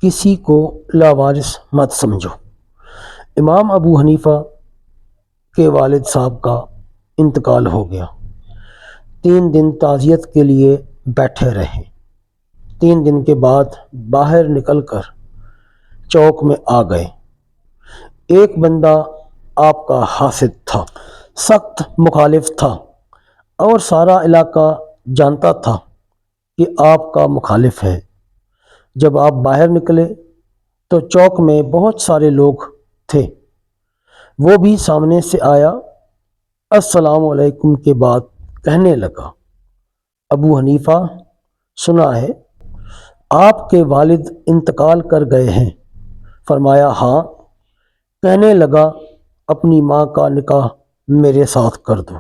کسی کو لاوارث مت سمجھو۔ امام ابو حنیفہ کے والد صاحب کا انتقال ہو گیا۔ 3 دن تعزیت کے لیے بیٹھے رہے۔ 3 دن کے بعد باہر نکل کر چوک میں آ گئے۔ ایک بندہ آپ کا حاسد تھا، سخت مخالف تھا، اور سارا علاقہ جانتا تھا کہ آپ کا مخالف ہے۔ جب آپ باہر نکلے تو چوک میں بہت سارے لوگ تھے۔ وہ بھی سامنے سے آیا، السلام علیکم کے بعد کہنے لگا، ابو حنیفہ، سنا ہے آپ کے والد انتقال کر گئے ہیں؟ فرمایا ہاں۔ کہنے لگا، اپنی ماں کا نکاح میرے ساتھ کر دو۔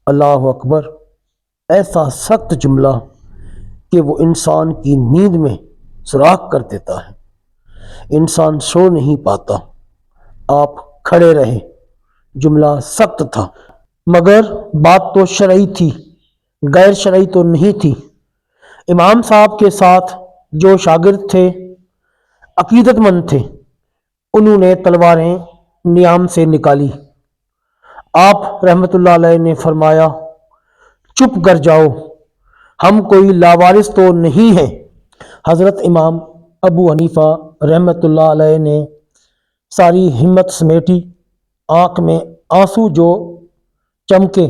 اللہ اکبر! ایسا سخت جملہ کہ وہ انسان کی نیند میں سوراخ کر دیتا ہے، انسان سو نہیں پاتا۔ آپ کھڑے رہے۔ جملہ سخت تھا مگر بات تو شرعی تھی، غیر شرعی تو نہیں تھی۔ امام صاحب کے ساتھ جو شاگرد تھے عقیدت مند تھے، انہوں نے تلواریں نیام سے نکالی۔ آپ رحمۃ اللہ علیہ نے فرمایا، چپ کر جاؤ، ہم کوئی لاوارث تو نہیں ہیں۔ حضرت امام ابو حنیفہ رحمۃ اللہ علیہ نے ساری ہمت سمیٹی، آنکھ میں آنسو جو چمکے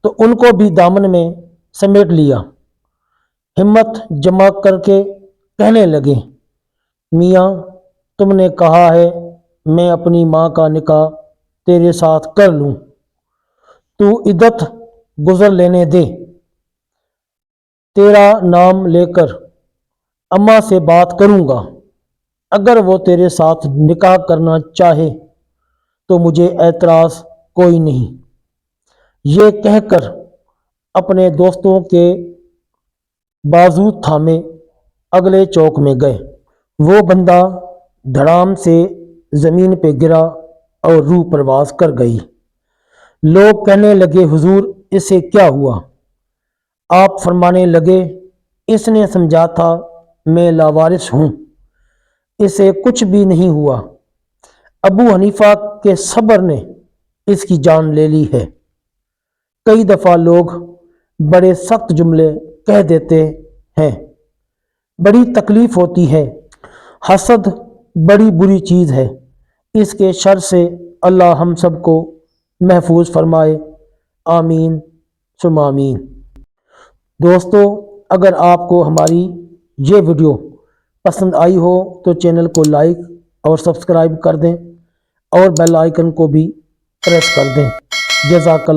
تو ان کو بھی دامن میں سمیٹ لیا۔ ہمت جمع کر کے کہنے لگے، میاں، تم نے کہا ہے میں اپنی ماں کا نکاح تیرے ساتھ کر لوں، تو عدت گزر لینے دے۔ تیرا نام لے کر اماں سے بات کروں گا، اگر وہ تیرے ساتھ نکاح کرنا چاہے تو مجھے اعتراض کوئی نہیں۔ یہ کہہ کر اپنے دوستوں کے بازو تھامے اگلے چوک میں گئے۔ وہ بندہ دھڑام سے زمین پہ گرا اور روح پرواز کر گئی۔ لوگ کہنے لگے، حضور، اسے کیا ہوا؟ آپ فرمانے لگے، اس نے سمجھا تھا میں لاوارث ہوں، اسے کچھ بھی نہیں ہوا۔ ابو حنیفہ کے صبر نے اس کی جان لے لی ہے۔ کئی دفعہ لوگ بڑے سخت جملے کہہ دیتے ہیں، بڑی تکلیف ہوتی ہے۔ حسد بڑی بری چیز ہے، اس کے شر سے اللہ ہم سب کو محفوظ فرمائے، آمین ثم آمین۔ دوستو، اگر آپ کو ہماری یہ ویڈیو پسند آئی ہو تو چینل کو لائک اور سبسکرائب کر دیں اور بیل آئیکن کو بھی پریس کر دیں۔ جزاک اللہ۔